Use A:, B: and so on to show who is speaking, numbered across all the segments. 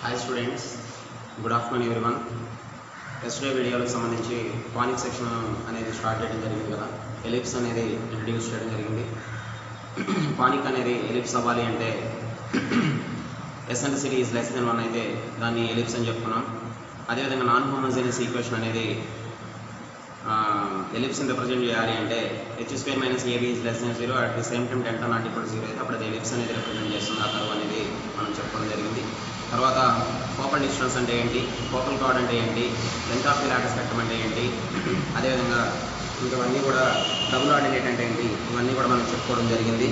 A: Hi students, good afternoon everyone. Yesterday వీడియోకి సంబంధించి కానిక్ section అనేది స్టార్ట్ చేయడం జరిగింది కదా. ఎలిప్స్ అనేది ఇంట్రడ్యూస్ చేయడం జరిగింది. కానిక్ అనేది ఎలిప్స్ అవ్వాలి అంటే ఎసెంట్రిసిటీ ఈజ్ లెస్ దెన్ 1 అయితే దాన్ని ఎలిప్స్ అని చెప్పుకున్నాం. అదేవిధంగా నాన్ హోమోజీనియస్ ఈక్వేషన్ అనేది ఎలిప్స్ని రిప్రజెంట్ చేయాలి అంటే h² - ab is less than 0 at the same time delta not equal 0 అయితే అప్పుడు అది ఎలిప్స్ అనేది రిప్రజెంట్ చేస్తుంది. ఆ కర్వ్ అనేది మనం చెప్పుకోవడం జరిగింది. తర్వాత ఫోకల్ డిస్టెన్స్ అంటే ఏంటి, ఫోకల్ కార్డ్ అంటే ఏంటి, length of the latus rectum అంటే ఏంటి, అదేవిధంగా ఇవన్నీ కూడా డబుల్ ఆర్డినేట్ అంటే ఏంటి, ఇవన్నీ కూడా మనం చెప్పుకోవడం జరిగింది.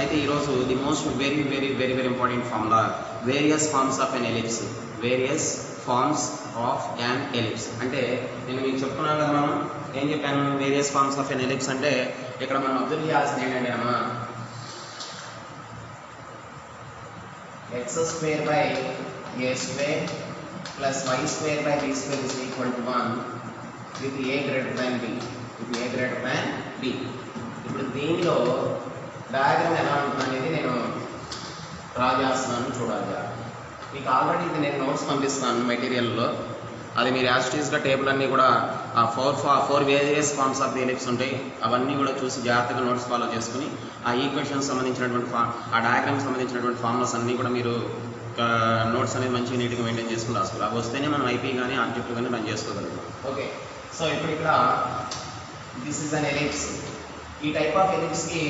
A: అయితే ఈరోజు the most very very very very important formula various forms of an ellipse. Various forms of an ellipse అంటే నేను మీకు చెప్తున్నాను కదా, మనం ఏం చెప్పాను, various forms of an ellipse అంటే ఇక్కడ మనం అబ్జర్వ్ చేయాల్సింది ఏంటంటే అమ్మా x² by a² plus y² by b² is equal to 1 with a greater than b. with a greater than b. ఇప్పుడు దీనిలో డయాగ్రామ్ ఎలా ఉంటుంది అనేది నేను డ్రా చేస్తున్నాను, చూడాలి. మీకు ఆల్రెడీ ఇది నేను నోట్స్ పంపిస్తాను మెటీరియల్లో, అది మీరు యాస్టీస్గా టేబుల్ అన్నీ కూడా ఆ four various forms of the ellipse ఉంటాయి, అవన్నీ కూడా చూసి జాగ్రత్తగా నోట్స్ ఫాలో చేసుకుని ఆ ఈక్వేషన్స్ సంబంధించినటువంటి ఆ డయాగ్రామ్ సంబంధించినటువంటి ఫార్ములాస్ అన్నీ కూడా మీరు నోట్స్ అనేది మంచిగా నీట్గా మెయింటైన్ చేసుకుని రాసుకోవాలి. అవి వస్తేనే మనం ఐపీ కానీ ఆబ్జెక్టివ్ కానీ రన్ చేసుకోగలుగుతాం. ఓకే, సో ఇప్పుడు ఇక్కడ దిస్ ఈజ్ అన్ ఎలిప్స్. ఈ టైప్ ఆఫ్ ఎలిప్స్కి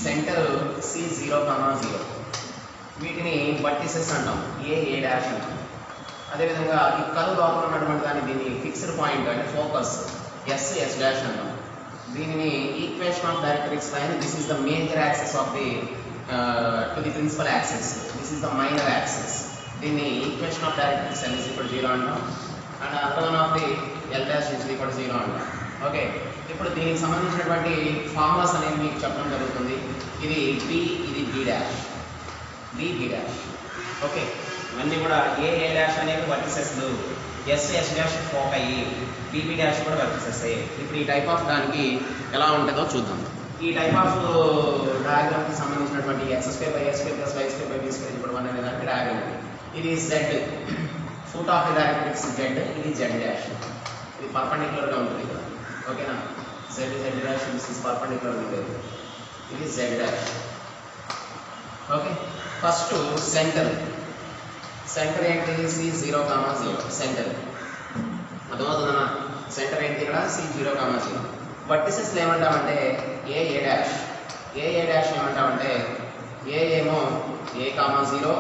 A: సెంటర్ C0,0, వీటిని వర్టిసెస్ అంటాం, ఏ డాష్ అంటాం. అదేవిధంగా ఈ కర్వ్ లోపల ఉన్నటువంటి దాన్ని దీన్ని ఫిక్స్డ్ పాయింట్ అంటే ఫోకస్ S డాష్ అంటాం. దీనిని equation of directrix line, this is the major axis of the to the principal axis, this is the minor axis. దీన్ని ఈక్వేషన్ ఆఫ్ డైరెక్ట్రిక్స్ L = 0 అంటాం and other one of the L' = 0 అంటాం. Okay, ఇప్పుడు దీనికి సంబంధించినటువంటి formulas అనేవి మీకు చెప్పడం జరుగుతుంది. ఇది B, ఇది B', B డాష్. ఓకే, ఇవన్నీ కూడా ఏ డాష్ అనేది వర్టిసెస్లు, S dash foci, B dash కూడా వర్టిసెస్. ఇప్పుడు ఈ టైప్ ఆఫ్ దానికి ఎలా ఉంటుందో చూద్దాం. ఈ టైప్ ఆఫ్ డయాగ్రామ్కి సంబంధించినటువంటి x² by a² plus y² by b² ఇప్పుడు 1 అనే దానికి డయాగ్రామ్. ఇది Z, foot of the directrix Z, ఇది Z డాష్. ఇది పర్పెండిక్యులర్గా ఉంటుంది కదా, ఓకేనా. Z డాష్ ఇస్ పర్పెండిక్యులర్ ఉంటుంది, ఇది Z dash. Okay, first centre ఏంటి, C0,0 సెంటర్. అర్థమవుతుందన్నా, సెంటర్ ఏంటి ఇక్కడ C0,0. వర్టిసెస్లు ఏమంటామంటే ఏ డాష్. ఏ డాష్ ఏమంటామంటే ఏ ఏమో A,0,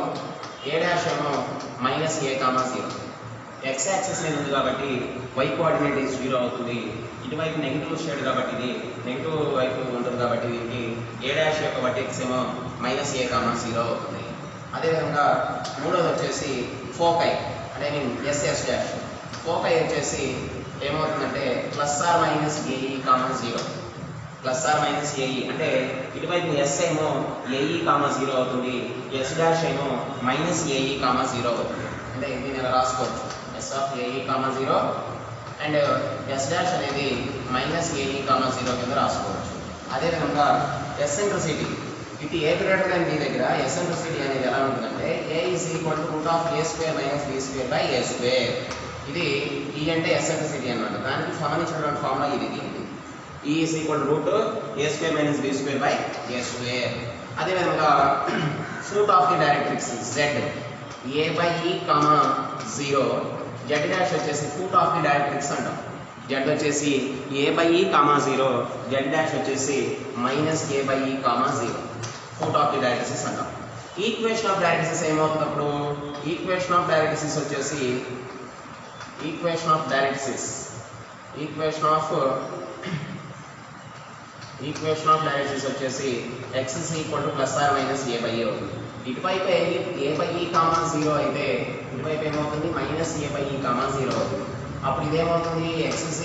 A: ఏ డాష్ ఏమో -A,0. ఎక్స్ యాక్సిస్ మీద ఉంది కాబట్టి y కోఆర్డినేట్ ఈజ్ 0 అవుతుంది. ఇటువైపు నెగిటివ్ షేడ్ కాబట్టి ఇది నెగిటివ్ వైపు ఉంటుంది కాబట్టి దీనికి ఏ డాష్ యొక్క వర్టెక్స్ ఏమో -A,0 అవుతుంది. అదేవిధంగా మూడోది వచ్చేసి ఫోకై అంటే S డాష్. ఫోకై వచ్చేసి ఏమవుతుందంటే ±AE,0, ±AE అంటే ఇటువైపు S ఏమో AE,0 అవుతుంది, S డాష్ ఏమో -AE,0 అవుతుంది. అంటే దీన్ని ఇలా రాసుకోవచ్చు, S(AE,0) అండ్ S డాష్ అనేది -AE,0 కింద రాసుకోవచ్చు. అదేవిధంగా ఎసెంట్రిసిటీ, ఇది a గ్రేటర్ దాన్ b దగ్గర ఎసెంట్రిసిటీ అనేది ఎలా ఉంటుందంటే a = √A² - b² by a². ఇది E అంటే ఎసెంట్రిసిటీ అన్నమాట. దానికి సంబంధించినటువంటి ఫార్ములా ఇది. E = √A² - b² by a². అదేవిధంగా foot of the directrix Z, A/E,0, Z dash వచ్చేసి ఫుట్ ఆఫ్ ది డైరెక్ట్రిక్స్ అంటాం. Z వచ్చేసి A/E,0, Z డాష్ వచ్చేసి -A/E,0, foot of the directrix అంటాం. ఈక్వేషన్ ఆఫ్ డైరెక్ట్రిక్స్ ఏమవుతుంది అప్పుడు, ఈక్వేషన్ ఆఫ్ డైరెక్ట్రిక్స్ వచ్చేసి equation of directrix వచ్చేసి x = +or-A/A అవుతుంది. ఇటువైపు A/E,0 అయితే ఇటువైపు ఏమవుతుంది -A/E,0 అవుతుంది. అప్పుడు ఇదేమవుతుంది x =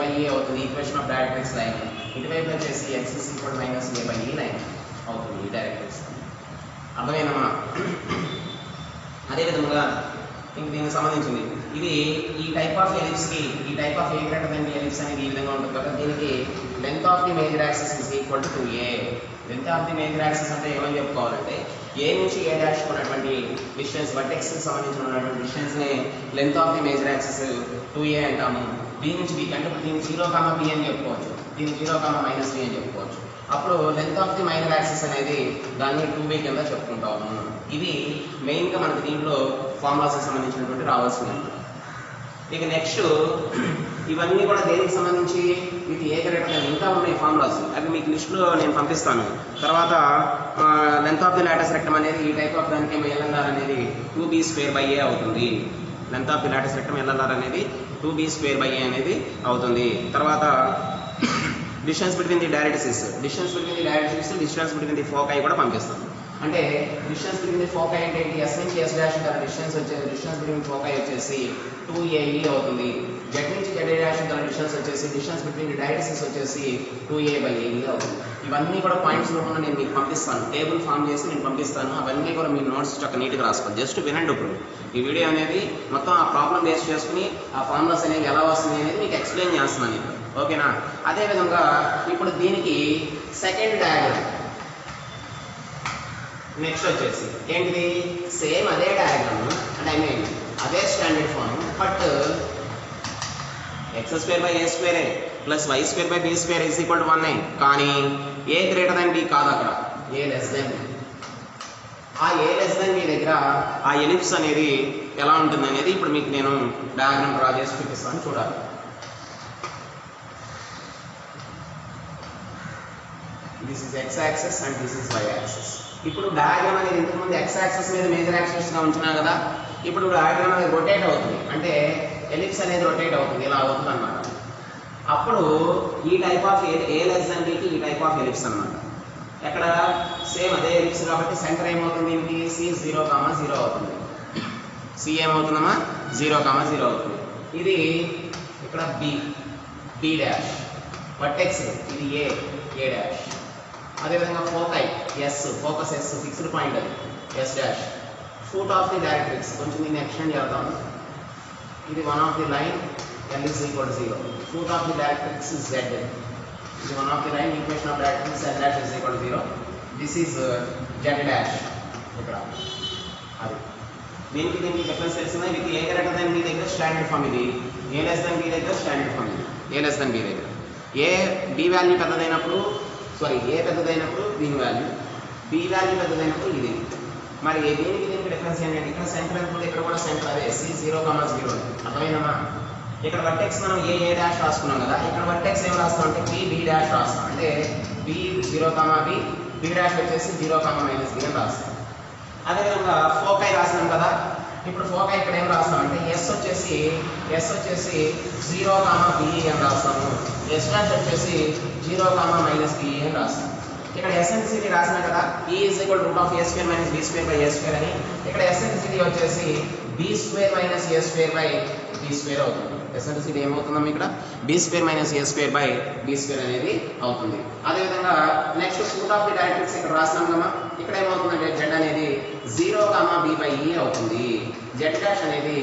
A: A/A అవుతుంది ఈక్వేషన్ ఆఫ్ డైరెక్ట్రిక్స్ లైన్. ఇటువైపు వచ్చేసి x = -A/E లైన్ అవుతుంది ఈ డైరెక్ట్రిక్స్. అర్థమేనమ్మా. అదేవిధంగా ఇంక దీనికి సంబంధించింది ఇది ఈ టైప్ ఆఫ్ ఎలిప్స్కి, ఈ type of A greater than B ellipse అనేది ఈ విధంగా ఉంటుంది కదా. దీనికి length of the major axis = 2a. Length of the major axis అంటే ఏమని చెప్పుకోవాలంటే ఏ నుంచి ఏ డాష్ ఉన్నటువంటి డిస్టెన్స్ వర్టెక్స్కి సంబంధించినటువంటి డిస్టెన్స్ని length of the major axis 2a అంటాము. బి నుంచి బి అంటే దీన్ని 0, b అని చెప్పుకోవచ్చు, దీన్ని 0, -b అని చెప్పుకోవచ్చు. అప్పుడు length of the minor axis అనేది దాన్ని 2b కింద చెప్పుకుంటాము. ఇది మెయిన్గా మనకి దీంట్లో ఫార్ములాస్కి సంబంధించినటువంటి రావాల్సింది. ఇక నెక్స్ట్ ఇవన్నీ కూడా దేనికి సంబంధించి ఇది ఏ గ్రేటర్ ఇంకా ఉన్నాయి ఫార్ములాస్, అవి మీకు లిస్టులో నేను పంపిస్తాను. తర్వాత length of the latus rectum అనేది ఈ టైప్ ఆఫ్ దానికి ఎల్ఎల్ఆర్ అనేది 2b²a అవుతుంది. Length of the latus rectum LLR అనేది 2b²a అనేది అవుతుంది. తర్వాత distance between the directrices, distance between the foci కూడా పంపిస్తాను. అంటే డిస్టెన్స్ బిట్వీన్ ది ఫోకై అంటే ఎస్ నుంచి ఎస్ డాష్ గల డిస్టెన్స్ బిట్వీన్ ఫోకై వచ్చేసి 2ae అవుతుంది. జెడ్ నుంచి జెడ్ డాష్ గల డిస్టెన్స్ బిట్వీన్ ది డైరెక్ట్రిసెస్ వచ్చేసి 2a/ae అవుతుంది. ఇవన్నీ కూడా పాయింట్స్ రూపంలో నేను మీకు పంపిస్తాను, టేబుల్ ఫామ్ చేసి నేను పంపిస్తాను. అవన్నీ కూడా మీ నోట్స్ చక్క నీట్గా రాసుకోండి. జస్ట్ వినండి. ఇప్పుడు ఈ వీడియో అనేది మొత్తం ఆ ప్రాబ్లం బేస్ చేసుకుని ఆ ఫార్ములాస్ అనేవి ఎలా వస్తున్నాయి అనేది మీకు ఎక్స్ప్లెయిన్ చేస్తున్నాను నేను, ఓకేనా? అదేవిధంగా ఇప్పుడు దీనికి సెకండ్ డయాగ్రామ్ నెక్స్ట్ వచ్చేసి ఏంటిది, సేమ్ అదే డయాగ్రామ్ అంటే ఐ మీన్ అదే standard form, but x²/a² + y²/b² = 1/9. కానీ a > b కాదు, అక్కడ a b. ఆ a b దగ్గర ఆ ఎలిప్స్ అనేది ఎలా ఉంటుంది అనేది ఇప్పుడు మీకు నేను డయాగ్రామ్ డ్రా చేసి చూపిస్తాను, చూడాలి. This is x axis and this is y axis. ఇప్పుడు డయాగ్రామ్ అనేది ఇంతకుముందు x యాక్సిస్ మీద మేజర్ యాక్సిస్గా ఉంచినా కదా, ఇప్పుడు డయాగ్రామ్ అనేది రొటేట్ అవుతుంది, అంటే ఎలిప్స్ అనేది రొటేట్ అవుతుంది, ఇలా అవుతుంది అన్నమాట. అప్పుడు ఈ టైప్ ఆఫ్ a b ఈ టైప్ ఆఫ్ ఎలిప్స్ అన్నమాట. ఎక్కడ సేమ్ అదే ఎలిప్స్ కాబట్టి సెంటర్ ఏమవుతుంది, దీనికి C 0, 0 అవుతుంది. C ఏమవుతుందమ్మా 0, 0 అవుతుంది. ఇది ఇక్కడ b డాష్, వర్టెక్స్ ఇది a డాష్. అదేవిధంగా foci focus S fixed point అది S dash. Foot of the directrix కొంచెం దీన్ని ఎక్స్టెండ్ చేద్దాము. ఇది one of the line L is equal to 0. Foot of the directrix is Z. This is one of the line, equation of directrix Z dash is equal to 0. This is Z dash. ఇక్కడ అది దీనికి difference తెలిసిందా, ఇది a greater than b దగ్గర standard form, ఇది a less than b దగ్గర standard form, ఇది a less than b దగ్గర b వాల్యూ పెద్దదైనప్పుడు a పెద్దదైనప్పుడు దీని వాల్యూ, b వాల్యూ పెద్దదైనప్పుడు ఇది. మరి దీనికి డిఫరెన్స్ ఏంటంటే ఇక్కడ సెంటర్ అనుకుంటే ఇక్కడ కూడా సెంటర్ అదే C 0, 0 అర్థమైందమ్మా. ఇక్కడ వర్టెక్స్ మనం a డాష్ రాసుకున్నాం కదా, ఇక్కడ వర్టెక్స్ ఏం రాస్తాం అంటే b డాష్ రాస్తాం. అంటే b 0, b డాష్ వచ్చేసి 0, -b అని రాస్తాం. అదేవిధంగా ఫోకై రాసినాం కదా, ఇప్పుడు ఫోకై ఇక్కడ ఏం రాస్తాం అంటే S వచ్చేసి 0, b అని రాస్తాము. S డాష్ వచ్చేసి 0, -b అని రాస్తాం. ఇక్కడ ఎస్ఎన్సిటీ రాసినా కదా, E = √a² - b²/a² అని. ఇక్కడ ఎస్ఎన్సిటీ వచ్చేసి b² - a²/b² అవుతుంది. ఎస్ఎన్సిటీ ఏమవుతుందమ్మా ఇక్కడ b² - a²/b² అనేది అవుతుంది. అదేవిధంగా next foot of the directrix ఇక్కడ రాస్తాం కదా, ఇక్కడ ఏమవుతుందంటే Z అనేది 0, b/e అవుతుంది. Z డాష్ అనేది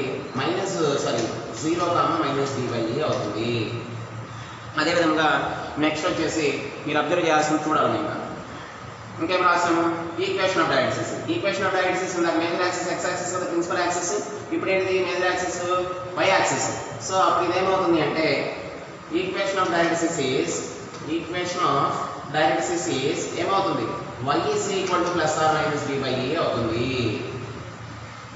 A: 0, -b/e అవుతుంది. అదేవిధంగా నెక్స్ట్ వచ్చేసి మీరు అబ్జర్వ్ చేయాల్సింది చూడాలి. ఇంకేం రాసాము, ఈక్వేషన్ ఆఫ్ డైరెక్ట్రిక్స్ ఇందాక మేజర్ యాక్సిస్ x యాక్సిస్ కదా, ప్రిన్సిపల్ యాక్సిస్. ఇప్పుడు ఏంటిది major axis y axis. So అప్పుడు ఇదేమవుతుంది అంటే ఈక్వేషన్ ఆఫ్ డైరెక్ట్రిక్స్ ఏమవుతుంది, y = ± b/e అవుతుంది.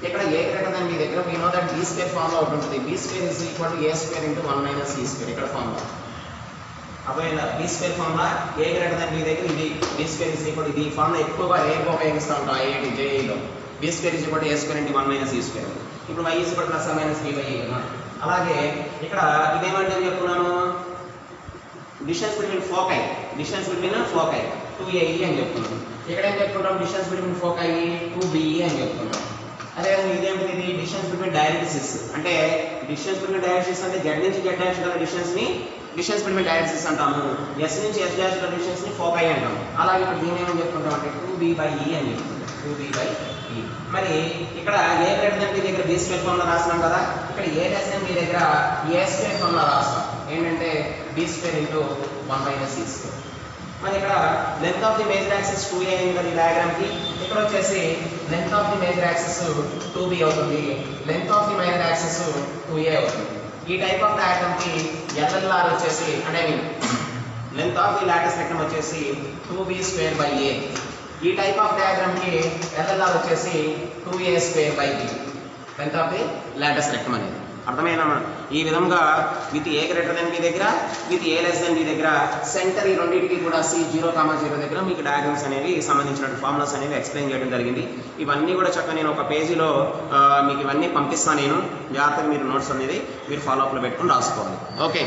A: ఇక్కడ a గ్రేటర్ దాన్ b దగ్గర we know that b² formula ఒకటి ఉంటుంది. b² = a² × 1 - e². ఇక్కడ ఫార్ములా అవేళ b² formula a greater than b దగ్గర ఇది b² ఇది ఫార్ములా ఎక్కువగా ఉపయోగిస్తూ ఉంటాం IIT JEEలో. b² = a² × 1 - e². ఇప్పుడు y = ± b/e కదా. అలాగే ఇక్కడ ఇదేమంటే చెప్పుకున్నాను, డిస్టెన్స్ బిట్వీన్ ఫోకై 2ae అని చెప్పుకున్నాం. ఇక్కడ ఏం చెప్పుకుంటాం, డిస్టెన్స్ బిట్వీన్ ఫోకై 2be అని చెప్పుకుంటాం. అదేవిధంగా ఇదేంటిది, ఇది డిస్టెన్స్ బిట్వీన్ డైరెక్ట్రిక్స్. అంటే డిస్టెన్స్ బిట్వీన్ డైరెక్ట్రిక్స్ అంటే z నుంచి z డాష్ గల డిస్టెన్స్ బిట్వీన్ డైరెక్ట్రిక్స్ అంటాము. S నుంచి S డాష్ గల డిస్టెన్స్ ని ఫోకై అంటాము. అలాగే ఇక్కడ దీన్ని ఏమని చెప్పుకుంటాం అంటే 2b/e అని చెప్పుకుంటాం. 2b/e. మరి ఇక్కడ a గ్రేటర్ దాన్ b దగ్గర b² ఫార్ములా రాస్తున్నాం కదా, ఇక్కడ a లెస్ దాన్ b దగ్గర a² ఫార్ములా రాస్తాం. ఏంటంటే b² × 1 - e². మరి ఇక్కడ length of the major axis 2a అయింది కదా ఈ డయాగ్రామ్కి. ఇక్కడ వచ్చేసి length of the major axis 2b అవుతుంది, length of the minor axis 2a అవుతుంది. ఈ టైప్ ఆఫ్ డయాగ్రామ్కి ఎల్ఎల్ఆర్ వచ్చేసి అంటే length of the latus rectum వచ్చేసి 2b²/a. ఈ టైప్ ఆఫ్ డయాగ్రామ్కి ఎల్ఎల్ఆర్ వచ్చేసి 2a²/b, length of the latus rectum అనేది. అర్థమైనా? ఈ విధంగా with a greater than b దగ్గర, with a less then b దగ్గర సెంటర్ ఈ రెండింటికి కూడా C0,0 దగ్గర మీకు డయాగ్రామ్స్ అనేవి సంబంధించిన ఫార్ములాస్ అనేవి ఎక్స్ప్లెయిన్ చేయడం జరిగింది. ఇవన్నీ కూడా చక్కగా నేను ఒక పేజీలో మీకు ఇవన్నీ పంపిస్తాను. నేను జాగ్రత్తగా మీరు నోట్స్ అనేది మీరు ఫాలోఅప్లో పెట్టుకుని రాసుకోవాలి. ఓకే,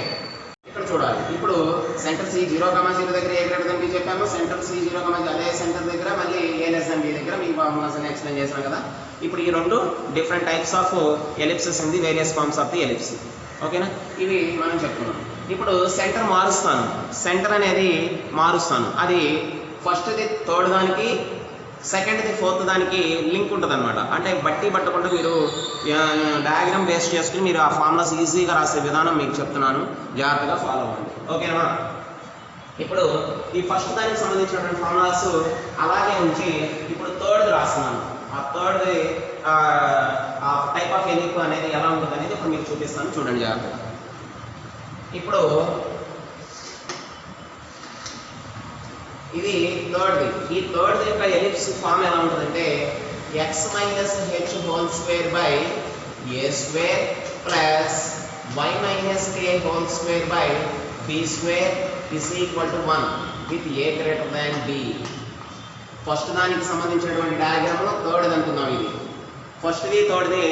A: ఇక్కడ చూడాలి. ఇప్పుడు సెంటర్ C0,0 దగ్గర a గ్రేటర్ దెన్ b చెప్పాము, సెంటర్ C0,0 అదే సెంటర్ దగ్గర మళ్ళీ a లెస్ దెన్ b దగ్గర మీ ఫార్ములాస్ అనేవి ఎక్స్ప్లెయిన్ చేశాను కదా. ఇప్పుడు ఈ రెండు డిఫరెంట్ టైప్స్ ఆఫ్ ఎలిప్సెస్ ఉంది, various forms of the ellipse. ఓకేనా, ఇవి మనం చెప్పుకున్నాం. ఇప్పుడు సెంటర్ మారుస్తాను, సెంటర్ అనేది మారుస్తాను. అది ఫస్ట్ది థర్డ్ దానికి, సెకండ్ది ఫోర్త్ దానికి లింక్ ఉంటుంది అనమాట. అంటే బట్టి పట్టకుండా మీరు డయాగ్రామ్ బేస్ చేసుకుని మీరు ఆ ఫార్ములాస్ ఈజీగా రాసే విధానం మీకు చెప్తున్నాను, జాగ్రత్తగా ఫాలో అవ్వండి. ఓకేనా? ఇప్పుడు ఈ ఫస్ట్ దానికి సంబంధించినటువంటి ఫార్ములాస్ అలాగే ఉంచి ఇప్పుడు థర్డ్ రాస్తున్నాను. ఆ థర్డ్ టైప్ ఆఫ్ ఎలిప్ అనేది ఎలా ఉంటుంది అనేది ఇప్పుడు మీకు చూపిస్తాను, చూడండి జాగ్రత్తగా. ఇప్పుడు ఇది థర్డ్ది. ఈ థర్డ్ యొక్క ఎలిప్స్ ఫామ్ ఎలా ఉంటుందంటే x - h² a² plus y - k² b² is equal to 1 with a greater than b. First దానికి సంబంధించినటువంటి డయాగ్రామ్ థర్డ్ అనుకుందాం. ఇది ఫస్ట్ది థర్డ్ది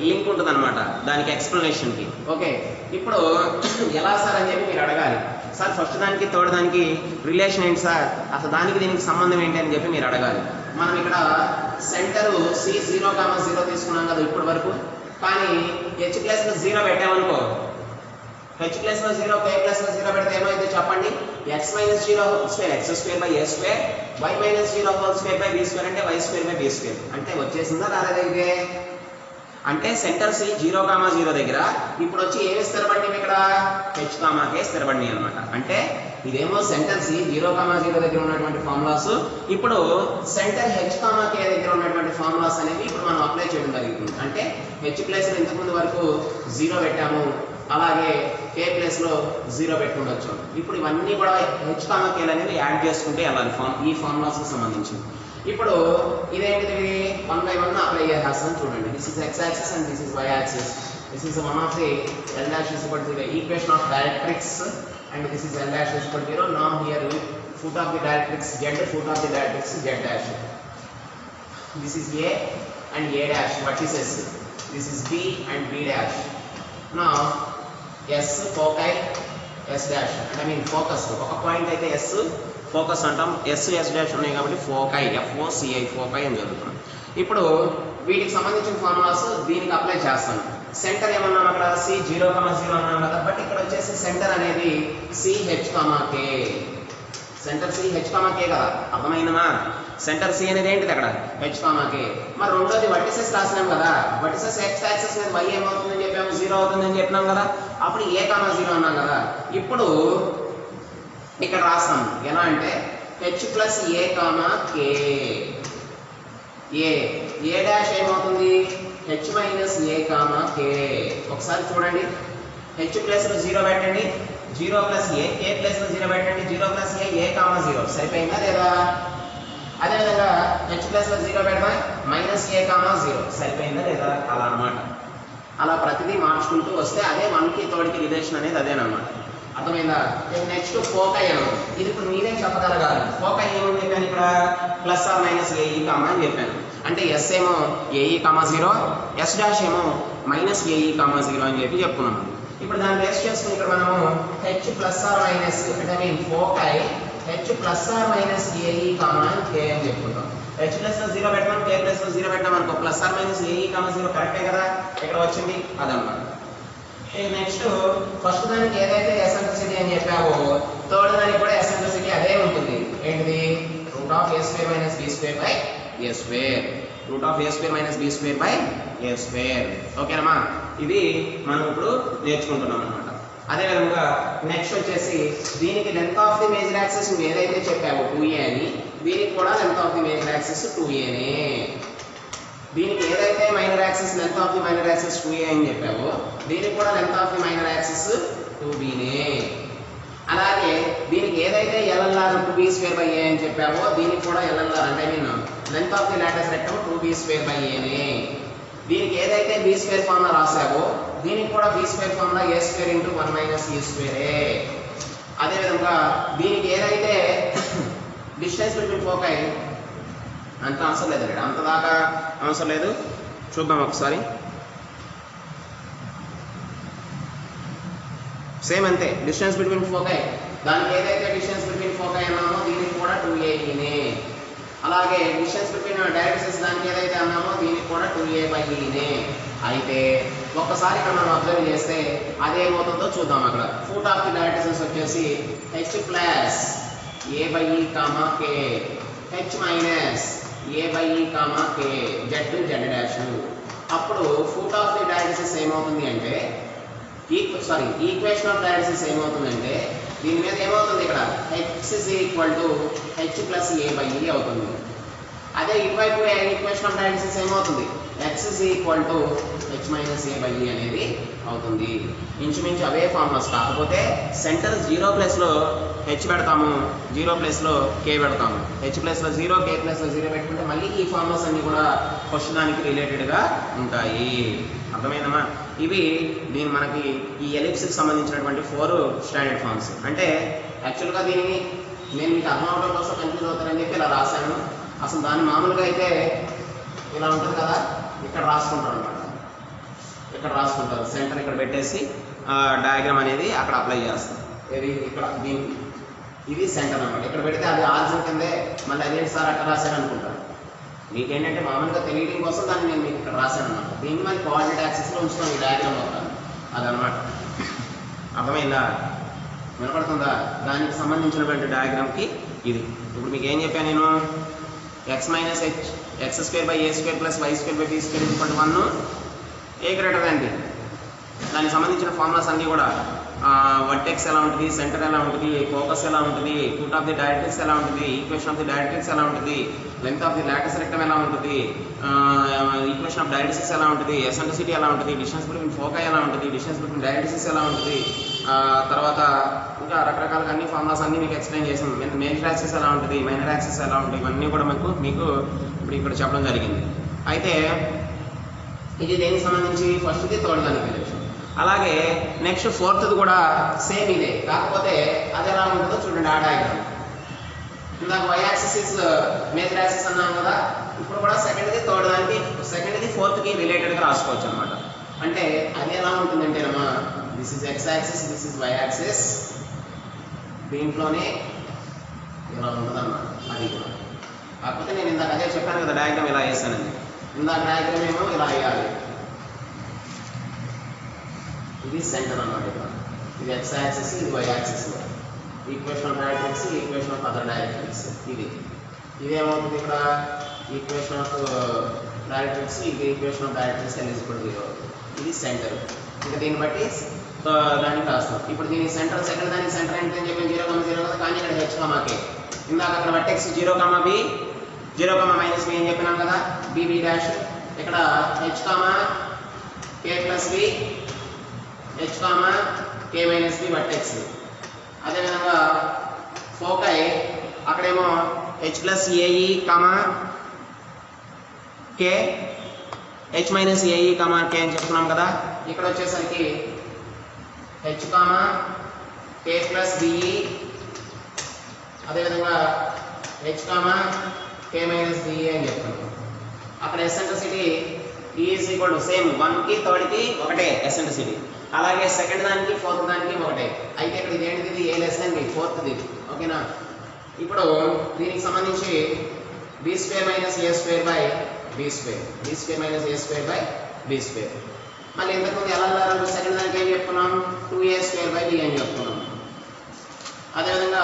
A: లింక్ ఉంటుంది అనమాట దానికి ఎక్స్ప్లెనేషన్కి. ఓకే, ఇప్పుడు ఎలా సార్ అని చెప్పి మీరు అడగాలి. సార్ ఫస్ట్ దానికి థర్డ్ దానికి రిలేషన్ ఏంటి సార్, అసలు దానికి దీనికి సంబంధం ఏంటి అని చెప్పి మీరు అడగాలి. మనం ఇక్కడ సెంటర్ C0,0 తీసుకున్నాం కదా ఇప్పటి వరకు, కానీ h ప్లస్లో 0 పెట్టామనుకో, h ప్లస్లో 0 k ప్లస్లో 0 పెడితే ఏమైంది చెప్పండి? x - 0² x²/a², y - 0² అంటే y²/b². అంటే వచ్చేసిందా రాలేదా? ఇదే అంటే సెంటర్ C0,0 దగ్గర ఇప్పుడు వచ్చి ఏమి స్థిరపడి ఇక్కడ h, k స్థిరపడి అనమాట. అంటే ఇదేమో సెంటర్ C0,0 దగ్గర ఉన్నటువంటి ఫార్ములాస్, ఇప్పుడు సెంటర్ h, k దగ్గర ఉన్నటువంటి ఫార్ములాస్ అనేవి ఇప్పుడు మనం అప్లై చేయడం జరుగుతుంది. అంటే h ప్లేస్లో ఇంతకుముందు వరకు 0 పెట్టాము, అలాగే k ప్లేస్లో 0 పెట్టుకుండొచ్చు. ఇప్పుడు ఇవన్నీ కూడా h, k అనేది యాడ్ చేసుకుంటే వెళ్ళాలి ఈ ఫార్ములాస్కి సంబంధించి. ఇప్పుడు ఇదేంటిది 1 by 1 అప్లై చేస్తాను చూడండి. This is x axis and this is y axis. This is one of the l dash is equal to the equation of directrix and this is l dash is equal to 0. Now here foot of the directrix z, foot of the directrix z dash. This is a and a dash vertices. This is b and b dash. Now s foci s dash, I mean focus. ఒక point అయితే s focus అంటాం, s dash ఉన్నాయి కాబట్టి foci FOCI foci అని జరుగుతుంది. ఇప్పుడు వీటికి సంబంధించిన ఫార్ములాస్ దీనికి అప్లై చేస్తాను. సెంటర్ ఏమన్నాం అక్కడ C0,0 అన్నాం కదా, బట్ ఇక్కడ వచ్చేసి సెంటర్ అనేది CH, k. Centre CH, k కదా, అర్థమైందమా? సెంటర్ C అనేది ఏంటిది అక్కడ H, k. మరి రెండోది వర్టిసెస్ రాసినాం కదా, వర్టిసెస్ x యాక్సిస్ మీద y ఏమవుతుందని చెప్పాము 0 అవుతుందని చెప్పినాం కదా, అప్పుడు a, 0 అన్నాం కదా. ఇప్పుడు ఇక్కడ రాస్తాం ఎలా అంటే h plus a, k. a dash ఏమవుతుంది h మైనస్ a, k. ఒకసారి చూడండి, h ప్లస్లో 0 పెట్టండి, 0 ప్లస్ a, k ప్లస్లో 0 పెట్టండి, 0 ప్లస్ a, 0. సరిపోయిందా లేదా? అదేవిధంగా h ప్లస్లో 0 పెడదాం, మైనస్ a, 0. సరిపోయిందా లేదా? అలా అనమాట. అలా ప్రతిదీ మార్చుకుంటూ వస్తే అదే 1కి 3కి రిలేషన్ అనేది అదేనమాట. అర్థమైందా? నెక్స్ట్ ఫోకై అన్నాం. ఇది ఇప్పుడు మీరేం చెప్పగలగాలి. ఫోకై ఏమని చెప్పాను ఇక్కడ ప్లస్ ఆర్ మైనస్ AE, అని చెప్పాను. అంటే ఎస్ ఏమో AE, 0, ఎస్ డాష్ ఏమో మైనస్ AE, 0 అని చెప్పి చెప్పుకున్నాము. ఇప్పుడు దాన్ని బేస్ చేసుకుని ఇక్కడ మనము h ప్లస్ ఆర్ మైనస్ అంటే mean foci h plus or minus AE, k అని చెప్పుకుంటాం. h ప్లస్లో 0 పెట్టాం, k ప్లస్లో 0 పెట్టాం అనుకో, ప్లస్ ఆర్ మైనస్ AE, 0 కరెక్టే కదా, ఇక్కడ వచ్చింది అదన్నమాట. నెక్స్ట్ ఫస్ట్ దానికి ఏదైతే ఎసెంట్రిసిటీ అని చెప్పావో థర్డ్ దానికి కూడా ఎసెంట్రిసిటీ అదే ఉంటుంది. ఏంటిది? √a² minus b² √a² minus b². ఓకేనమ్మా? ఇది మనం ఇప్పుడు నేర్చుకుంటున్నాం అనమాట. అదేవిధంగా నెక్స్ట్ వచ్చేసి దీనికి length of the major axis నువ్వు ఏదైతే చెప్పావో 2a అని, దీనికి కూడా length of the major axis 2aనే. దీనికి ఏదైతే minor axis length of the minor axis 2a అని చెప్పావో దీనికి కూడా length of the minor axis 2bనే. అలాగే దీనికి ఏదైతే LLR 2b²a అని చెప్పావో దీనికి కూడా LLR అంటే length of the latus rectum 2b²aనే. దీనికి ఏదైతే b² ఫార్ములా రాసావో దీనికి కూడా b² ఫార్ములా a² × 1 - e². అదేవిధంగా దీనికి ఏదైతే డిస్టెన్స్ బిట్వీన్ ఫోకై అంత అవసరం లేదు, అంత దాకా అవసరం లేదు, చూద్దాం ఒకసారి. సేమ్ అంతే డిస్టెన్స్ బిట్వీన్ ఫోకై, దానికి ఏదైతే డిస్టెన్స్ బిట్వీన్ ఫోకై అన్నామో దీనికి కూడా 2aనే. అలాగే డిస్టెన్స్ బిట్వీన్ డైరెక్ట్రిక్స్ దానికి ఏదైతే అన్నామో దీనికి కూడా 2a/eనే. అయితే ఒక్కసారి ఇక్కడ మనం అబ్జర్వ్ చేస్తే అదేమవుతుందో చూద్దాం. అక్కడ ఫుట్ ఆఫ్ ది డైరెక్ట్రిక్స్ వచ్చేసి h + a/e, k, h - a/e, k, z z'. అప్పుడు ఫుట్ ఆఫ్ ది డైరెక్ట్రిక్స్ ఏమవుతుంది అంటే ఈక్వేషన్ ఆఫ్ డైరెక్ట్రిక్స్ ఏమవుతుందంటే దీని మీద ఏమవుతుంది ఇక్కడ h = h + a/e అవుతుంది. అదే ఇటువైపు ఈక్వేషన్ ఆఫ్ డైరెక్ట్రిక్స్ ఏమవుతుంది x = h - a/e అనేది అవుతుంది. ఇంచుమించు అవే ఫార్ములాస్, కాకపోతే సెంటర్ 0 ప్లేస్లో h పెడతాము, 0 ప్లేస్లో k పెడతాము. h ప్లేస్లో 0, k ప్లేస్లో 0 పెట్టుకుంటే మళ్ళీ ఈ ఫార్ములాస్ అన్నీ కూడా ఫస్ట్ దానికి రిలేటెడ్గా ఉంటాయి. అర్థమైందమ్మా? ఇవి మనకి ఈ ఎలిప్స్కి సంబంధించినటువంటి 4 స్టాండర్డ్ ఫార్మ్స్. అంటే యాక్చువల్గా దీనిని నేను మీకు అర్థం అవడం కోసం కన్ఫ్యూజ్ అవుతారని చెప్పి ఇలా రాశాను. అసలు దాన్ని మామూలుగా అయితే ఇలా ఉంటుంది కదా, ఇక్కడ రాసుకుంటారు అనమాట. ఇక్కడ రాసుకుంటారు, సెంటర్ ఇక్కడ పెట్టేసి డయాగ్రామ్ అనేది అక్కడ అప్లై చేస్తారు. ఇది ఇక్కడ దీనికి ఇది సెంటర్ అనమాట. ఇక్కడ పెడితే అది ఆరిజిన్ కిందే మళ్ళీ అదేంటి సార్ అక్కడ రాశాను అనుకుంటారు. మీకేంటంటే మామూలుగా తెలియడం కోసం దాన్ని నేను మీకు ఇక్కడ రాశాను అనమాట. దీన్ని మళ్ళీ కోఆర్డినేట్ యాక్సిస్లో ఉంచుతాం ఈ డయాగ్రామ్ అవుతాను అదనమాట. అర్థమైందా? వినపడుతుందా? దానికి సంబంధించినటువంటి డయాగ్రామ్కి ఇది. ఇప్పుడు మీకు ఏం చెప్పాను నేను, x - h x² / a² + y² / b² = 1, a > b. దానికి సంబంధించిన ఫార్ములాస్ అన్నీ కూడా వర్టెక్స్ ఎలా ఉంటుంది, సెంటర్ ఎలా ఉంటుంది, ఫోకస్ ఎలా ఉంటుంది, ఫుట్ ఆఫ్ ది డైరెక్ట్రిక్స్ ఎలా ఉంటుంది, ఈక్వేషన్ ఆఫ్ ది డైరెక్ట్రిక్స్ ఎలా ఉంటుంది, length of the latus rectum ఎలా ఉంటుంది, ఈక్వేషన్ ఆఫ్ డైరెక్ట్రిక్స్ ఎలా ఉంటుంది, ఎసెంట్రిసిటీ ఎలా ఉంటుంది, డిస్టెన్స్ బిట్వీన్ ఫోకై ఎలా ఉంటుంది, డిస్టెన్స్ బిట్వీన్ డైరెక్ట్రిక్స్ ఎలా ఉంటుంది, తర్వాత ఇంకా రకరకాలుగా అన్ని ఫార్ములాస్ అన్నీ మీకు ఎక్స్ప్లెయిన్ చేసాం. మేజర్ యాక్సిస్ ఎలా ఉంటుంది, మైనర్ యాక్సిస్ ఎలా ఉంటుంది, ఇవన్నీ కూడా మీకు ఇప్పుడు ఇక్కడ చెప్పడం జరిగింది. అయితే ఇది దేనికి సంబంధించి ఫస్ట్ది, థర్డ్ దానికి రిలేషన్. అలాగే నెక్స్ట్ ఫోర్త్ది కూడా సేమ్ ఇదే, కాకపోతే అది ఎలా ఉంటుందో చూడండి ఆ డయాగ్రామ్. ఇందాక y axis is major axis అన్నాం కదా, ఇప్పుడు కూడా సెకండ్ది థర్డ్ దానికి, సెకండ్ది ఫోర్త్కి రిలేటెడ్గా రాసుకోవచ్చు అనమాట. అంటే అది ఎలా ఉంటుందంటేనమ్మా, this is x axis, this is y axis, దీంట్లోనే ఇలా ఉంటుందన్నమాట. అది కూడా కాకపోతే నేను ఇందాక అదే చెప్పాను కదా డయాగ్రామ్ ఇలా వేసానని. ఇందాక డయాగ్రామ్ ఏమో ఇలా వేయాలి, ఇది సెంటర్ అన్నమాట. ఇక్కడ ఇది x యాక్సిస్, ఇది y axis. Equation of directrix, equation of other directrix. ఇదేమవుతుంది ఇక్కడ ఈక్వేషన్ ఆఫ్ డైరెక్ట్రిక్స్, ఇది ఈక్వేషన్ ఆఫ్ డైరెక్ట్రిక్స్ L = 0. ఇది సెంటర్. ఇంకా దీన్ని బట్టి దానికి రాస్తాం. ఇప్పుడు దీని సెంటర్, సెకండ్ దానికి సెంటర్ అంటే అని చెప్పి 0, 0 కదా, కానీ ఇక్కడ h, k. ఇందాక అక్కడ వర్టెక్స్ 0, b, 0, -b అని చెప్పినాం కదా, b, b'. ఇక్కడ h, k + b, h, k - b vertex. అదేవిధంగా ఫోకై అక్కడేమో h + ae, k, h - ae, k అని చెప్తున్నాం కదా. ఇక్కడ వచ్చేసరికి h, k + be, అదేవిధంగా h, k - be అని చెప్తున్నాం. అక్కడ ఎసెంట్రిసిటీ E = సేమ్ 1కి 3కి ఒకటే ఎసెంట్రిసిటీ. అలాగే సెకండ్ దానికి ఫోర్త్ దానికి ఒకటే. అయితే ఇక్కడ ఇది ఏంటిది, a b, ఫోర్త్ది. ఓకేనా? ఇప్పుడు దీనికి సంబంధించి b² - a² / b², b², మళ్ళీ ఇంతకుముందు ఎలా సెకండ్ దానికి ఏం చెప్పుకున్నాం, 2a² b అని చెప్పుకున్నాం. అదేవిధంగా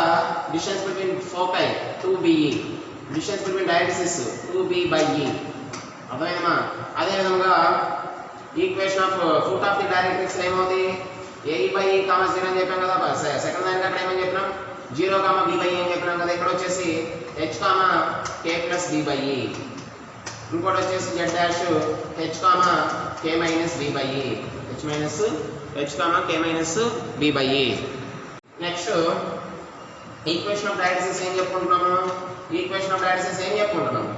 A: distance between foci 2be, distance between directrix 2b/e. అర్థమైందమ్మా? అదేవిధంగా equation of foot of the directrix ఏమవుతుంది, ఏ బై ఈ కామా 0 అని చెప్పాం కదా. సెకండ్ దానికి అక్కడ ఏమని చెప్పినాం 0 కామా బి బై అని చెప్పినాం కదా. ఇక్కడ వచ్చేసి H comma K plus B by E, ఇంకోటి వచ్చేసి Z dash H comma K minus B by E, H comma K minus B by E. Next equation of డయాడిసిస్ ఏం చెప్పుకుంటున్నాము, ఈక్వేషన్ ఆఫ్ డయాడిసిస్ ఏం చెప్పుకుంటున్నాము,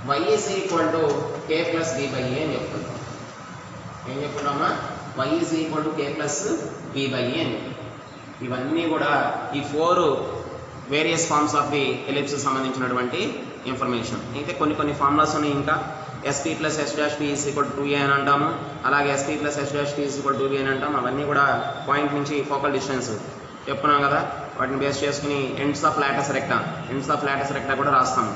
A: y is equal to k plus b by a అని చెప్పుకుంటాం. ఏం చెప్పుకుంటామా, y is equal to k plus b by a అని. ఇవన్నీ కూడా ఈ 4 various forms of the ellipse సంబంధించినటువంటి ఇన్ఫర్మేషన్. అయితే కొన్ని ఫార్ములాస్ ఉన్నాయి. ఇంకా sp plus s dash p is equal to 2a అని అంటాము, అలాగే sp plus s dash p is equal to 2b అని అంటాం. అవన్నీ కూడా పాయింట్ నుంచి ఫోకల్ డిస్టెన్స్ చెప్పుకున్నాం కదా. వాటిని బేస్ చేసుకుని ఎండ్స్ ఆఫ్ లాటస్ రెక్టా కూడా రాస్తాము.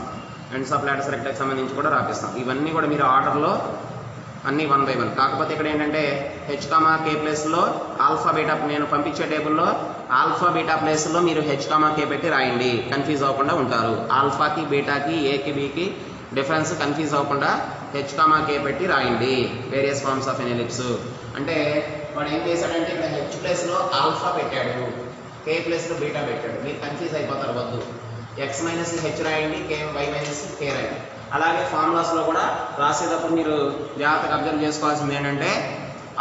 A: ఎండ్స్ ఆఫ్ లాటస్ రెక్టాకి సంబంధించి కూడా రాపిస్తాం. ఇవన్నీ కూడా మీరు ఆర్డర్లో అన్నీ 1 by 1. కాకపోతే ఇక్కడ ఏంటంటే హెచ్ కామా కే ప్లేస్లో ఆల్ఫా బీటా, నేను పంపించే టేబుల్లో ఆల్ఫా బీటా ప్లేస్లో మీరు హెచ్ కామా కే పెట్టి రాయండి, కన్ఫ్యూజ్ అవ్వకుండా ఉంటారు. ఆల్ఫాకి బీటాకి ఏకి బీకి డిఫరెన్స్ కన్ఫ్యూజ్ అవ్వకుండా హెచ్ కామా కే పెట్టి రాయండి. Various forms of an ellipse అంటే వాడు ఏం చేశాడంటే ఇక్కడ హెచ్ ప్లేస్లో ఆల్ఫా పెట్టాడు, కే ప్లేస్లో బీటా పెట్టాడు. మీరు కన్ఫ్యూజ్ అయిపోతారు, వద్దు. ఎక్స్ మైనస్ హెచ్ రాయండి, కే వై మైనస్ కే రాయండి. అలాగే ఫార్ములాస్లో కూడా రాసేటప్పుడు మీరు జాగ్రత్తగా అబ్జర్వ్ చేసుకోవాల్సింది ఏంటంటే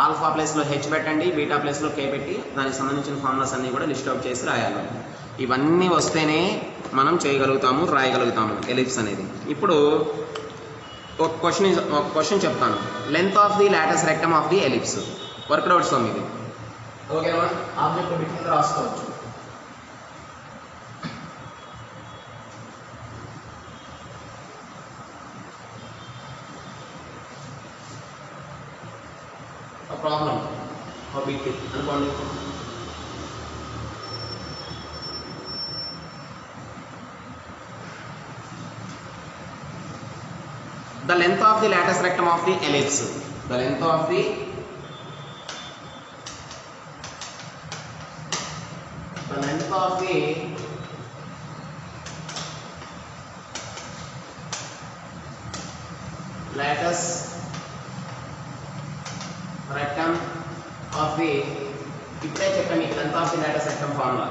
A: ఆల్ఫా ప్లేస్లో హెచ్ పెట్టండి, బీటా ప్లేస్లో కే పెట్టి దానికి సంబంధించిన ఫార్ములాస్ అన్నీ కూడా లిస్ట్ అవుట్ చేసి రాయాలి. ఇవన్నీ వస్తేనే మనం చేయగలుగుతాము, రాయగలుగుతాము ఎలిప్స్ అనేది. ఇప్పుడు ఒక క్వశ్చన్ చెప్తాను. Length of the latus rectum of the ellipse. Worked outs ఇది ఓకేనా, ఆబ్జెక్ట్ బిట్ కింద రాసుకోవచ్చు. ప్రాబ్లం బిట్ అనుకోండి. The length of the latus rectum of the ellipse. The length of the latus rectum of the, ఇప్పుడే చెప్పాను మీకు length of the latus rectum formula.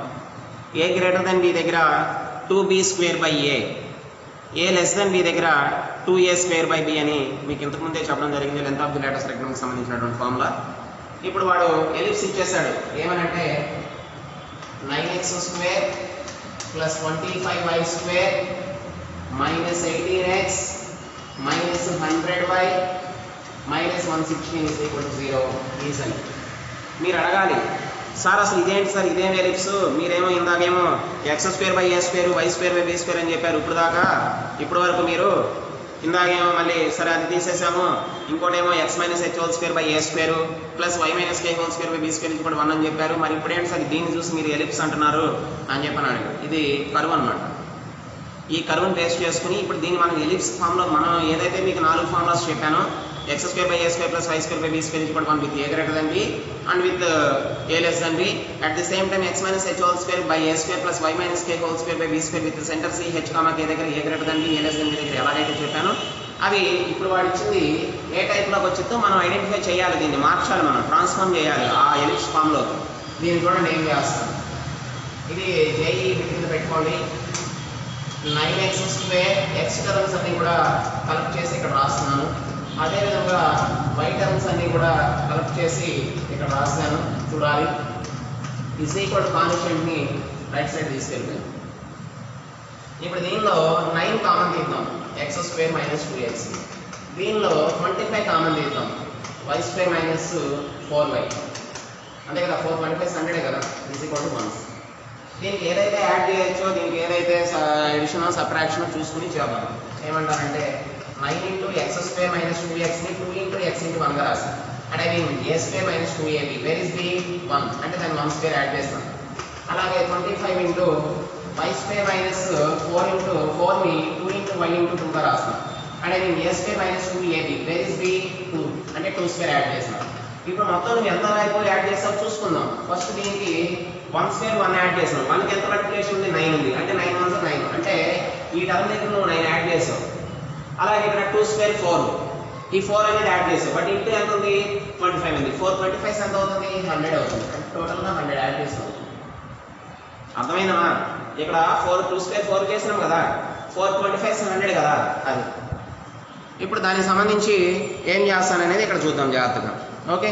A: a greater than b దగ్గర 2b square by a, a less than b దగ్గర 2a square by b అని మీకు ఇంతకుముందే చెప్పడం జరిగింది. లెంత్ ఆఫ్ ది లాటస్ రెక్టమ్కి సంబంధించినటువంటి ఫార్ములా. ఇప్పుడు వాడు ఎలిప్స్ ఇచ్చేసాడు. ఏమనంటే 9x square plus 25y square minus 18x minus 100y minus 116 is equal to 0 is అని మీరు అడగాలి. సార్ అసలు ఇదేంటి సార్, ఇదేం ఎలిప్స్? మీరేమో ఇందాకేమో X square by A square Y square by B square అని చెప్పారు. ఇప్పుడు వరకు మీరు ఇందాకేమో మళ్ళీ సరే అది తీసేసాము, ఇంకోటేమో X minus H whole square by A square plus Y minus K whole square by B square నుంచి కూడా 1 అని చెప్పారు. మరి ఇప్పుడు ఏంటి సార్ దీన్ని చూసి మీరు ఎలిప్స్ అంటున్నారు అని చెప్పాను. ఇది కర్వ్ అనమాట. ఈ కర్వ్ని బేస్ చేసుకుని ఇప్పుడు దీన్ని మనం ఎలిప్స్ ఫామ్లో మనం ఏదైతే మీకు 4 ఫార్ములాస్ చెప్పానో x square by a square plus y square by b square is equal to 1 with a greater than b and with a less than b. At the same time x minus h whole square by a square plus y minus k whole square by b square with the center c h comma k దగ్గర a greater than b a less than b దగ్గర ఎలాగైతే చెప్పానో అవి ఇప్పుడు వాడు ఇచ్చింది ఏ టైప్లోకి వచ్చిందో మనం ఐడెంటిఫై చేయాలి, దీన్ని మార్చాలి, మనం ట్రాన్స్ఫార్మ్ చేయాలి ఆ ఎలిప్స్ ఫామ్లోకి. దీన్ని చూడండి ఏం చేస్తాం. ఇది జేఈ కింద పెట్టుకోండి. 9x స్క్వేర్ ఎక్స్ టర్మ్స్ అన్ని కూడా కలెక్ట్ చేసి ఇక్కడ రాస్తున్నాను. అదేవిధంగా వై టర్మ్స్ అన్ని కూడా కలెక్ట్ చేసి ఇక్కడ రాశాను. చూడాలి. ఈజ్ ఈక్వల్ టు కాన్స్టెంట్ని రైట్ సైడ్ తీసుకెళ్ళిపోయింది. ఇప్పుడు దీనిలో 9 కామన్ తీద్దాం, ఎక్స్ స్క్వేర్ మైనస్ 2x. దీనిలో 25 కామన్ తీద్దాం, వై స్క్వేర్ మైనస్ 4y. అంతే కదా, 425 100 కదా, ఈజ్ ఈక్వల్ టు 1. దీనికి ఏదైతే యాడ్ చేయొచ్చో, దీనికి ఏదైతే ఎడిషన్ సబ్ట్రాక్షన్ చూసుకుని చేద్దాం. ఏమంటారంటే 9 ఇంటూ ఎక్స్ స్క్వేర్ మైనస్ 2xని 2 ఇంటూ ఎక్స్ ఇంటూ 1గా రాస్తాను. అంటే I mean A square minus 2ab where is B 1 అంటే దాన్ని 1 స్క్వేర్ యాడ్ చేస్తాను. అలాగే 25 into Y square minus 4 into 4ని 2 ఇంటూ వై ఇంటూ 2గా రాస్తాను. అంటే నేను A square minus 2ab where is B 2 అంటే 2 స్క్వేర్ యాడ్ చేస్తాను. ఇప్పుడు మొత్తం నువ్వు ఎంత వైపు యాడ్ చేస్తావు చూసుకుందాం. ఫస్ట్ దీనికి 1 స్క్వేర్ 1 యాడ్ చేసాం. 1కి ఎంత మల్టిప్లికేషన్ ఉంది, 9 ఉంది. అంటే 9 1 9 అంటే ఈ టర్మ్ దగ్గర నువ్వు 9 యాడ్ చేసావు. అలాగే ఇక్కడ 2 స్క్వేర్ 4, ఈ 4 అనేది యాడ్ చేసాం బట్ ఇంటూ ఎంత ఉంది 25 ఉంది 4 25 ఎంత అవుతుంది 100 అవుతుంది టోటల్గా 100 యాడ్ చేస్తాం అర్థమైందా ఇక్కడ 4 2 స్క్వేర్ 4 చేసినాం కదా 4 25 100 కదా అది ఇప్పుడు దానికి సంబంధించి ఏం చేస్తాననేది ఇక్కడ చూద్దాం జాగ్రత్తగా ఓకే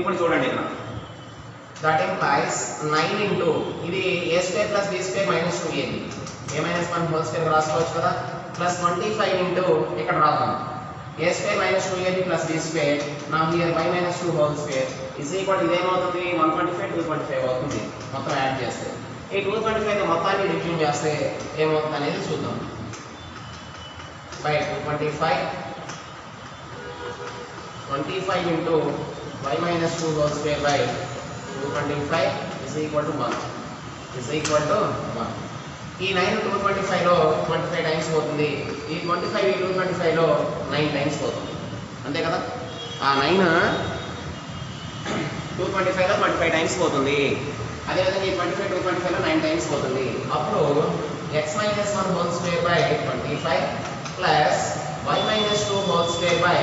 A: ఇప్పుడు చూడండి ఇక్కడ దట్ ఇంప్లైస్ 9 ఇంటూ ఇది a square plus b square minus 2ab a minus 1 whole square రాసుకోవచ్చు కదా ప్లస్ 25 ఇంటూ ఇక్కడ రాద్దాం a square minus 2ab plus b square నా here y minus 2 whole square is equal ఇదేమవుతుంది 125 225 అవుతుంది మొత్తం యాడ్ చేస్తే ఈ 225 మొత్తాన్ని డివిజన్ చేస్తే ఏమవుతుంది అనేది చూద్దాం by 25 into y minus 2 whole square by 225 is equal to 1 is equal to 1 ఈ 9 225 లో 25 టైమ్స్ పోతుంది ఈ 25 ఈ 225 లో 9 టైమ్స్ పోతుంది అంతే కదా ఆ 9 225 లో 25 టైమ్స్ పోతుంది అదే విధంగా ఈ 25 225 లో 9 టైమ్స్ పోతుంది అప్పుడు x minus 1 whole square by 25 plus y minus 2 whole square by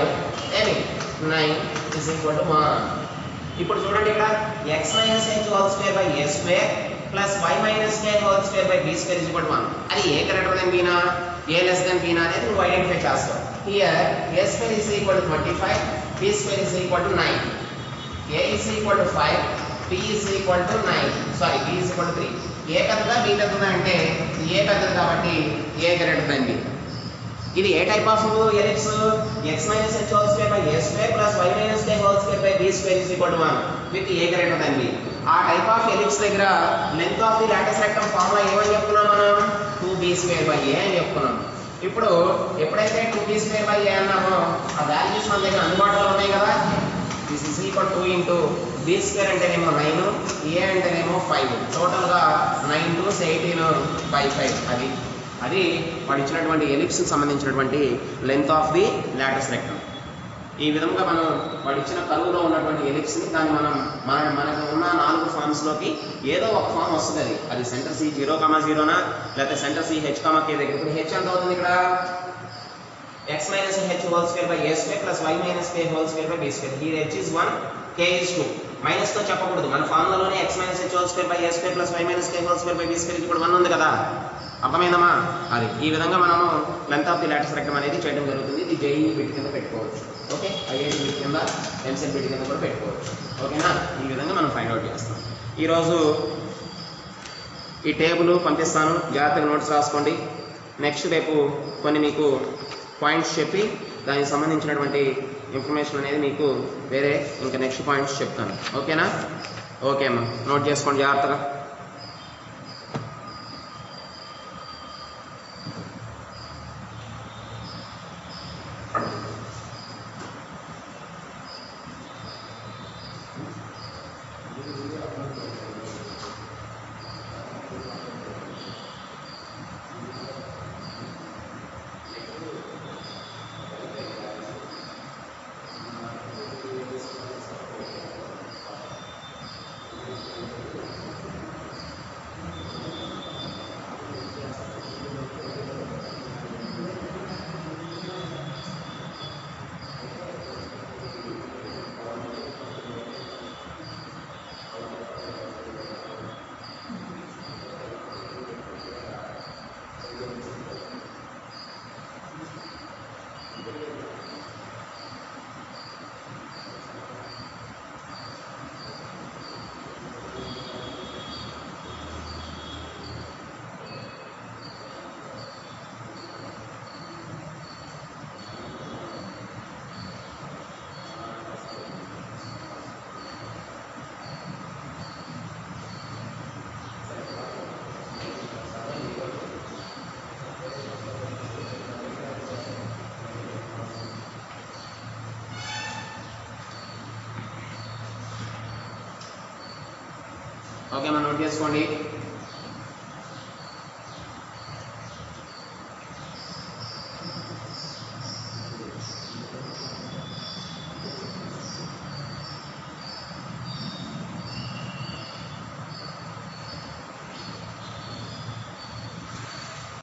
A: any 9 is equal to 1 ఇప్పుడు చూడండి ఇక్కడ x minus h whole square by a square plus y minus k whole square by b square is equal to 1 అది a greater than b నా a less than b నా అనేది నువ్వు identify చేస్తావు here a square is equal to 25 b square is equal to 9 a is equal to 5 b is equal to 9 sorry b is equal to 3 a పెద్దదా b పెద్దదా అంటే a పెద్దది కాబట్టి a greater than b ఇది ఏ type of ellipse x minus h whole square by a square plus y minus k whole square by b square is equal to 1 with a greater than b ఆ type of ellipse దగ్గర length of the latus rectum formula ఏమని చెప్పుకున్నాం మనం 2b square by a అని చెప్పుకున్నాం ఇప్పుడు ఎప్పుడైతే 2b square by a అన్నామో ఆ వాల్యూస్ మన దగ్గర అందుబాటులో ఉన్నాయి కదా this is equal to 2 into b square అంటేనేమో 9 a అంటేనేమో 5 టోటల్ గా 9 2 18 by 5 అది వాడు ఇచ్చినటువంటి ఎలిప్స్కి సంబంధించినటువంటి length of the latus rectum ఈ విధంగా మనం వాడు ఇచ్చిన కర్వ్లో ఉన్నటువంటి ఎలిప్స్ని దాన్ని మనకు ఉన్న 4 ఫార్మ్స్లోకి ఏదో ఒక ఫార్మ్ వస్తుంది అది సెంటర్ సి 0,0నా లేకపోతే సెంటర్ సి h, k దగ్గర ఇప్పుడు h ఎంత అవుతుంది ఇక్కడ x minus h whole square by a square plus y minus k whole square by b square here h is 1 k is 2 minus తో చెప్పకూడదు మన ఫార్ములాలోనే x minus h whole square by a square plus y minus k whole square by b square ఇప్పుడు 1 ఉంది కదా అర్థమైందమ్మా అది ఈ విధంగా మనము length of the latus rectum అనేది చేయడం జరుగుతుంది ఇది జేఈ బిట్ కింద పెట్టుకోవచ్చు ఓకే ఐఐటి బిట్ కింద ఎంసెట్ బిట్ కింద కూడా పెట్టుకోవచ్చు ఓకేనా ఈ విధంగా మనం ఫైండ్ అవుట్ చేస్తాం ఈరోజు ఈ టేబుల్ పంపిస్తాను జాగ్రత్తగా నోట్స్ రాసుకోండి నెక్స్ట్ రేపు కొన్ని మీకు పాయింట్స్ చెప్పి దానికి సంబంధించినటువంటి ఇన్ఫర్మేషన్ అనేది మీకు వేరే ఇంకా నెక్స్ట్ పాయింట్స్ చెప్తాను ఓకేనా ఓకే అమ్మా నోట్ చేసుకోండి జాగ్రత్తగా ఓకే మనం నోట్ చేసుకోండి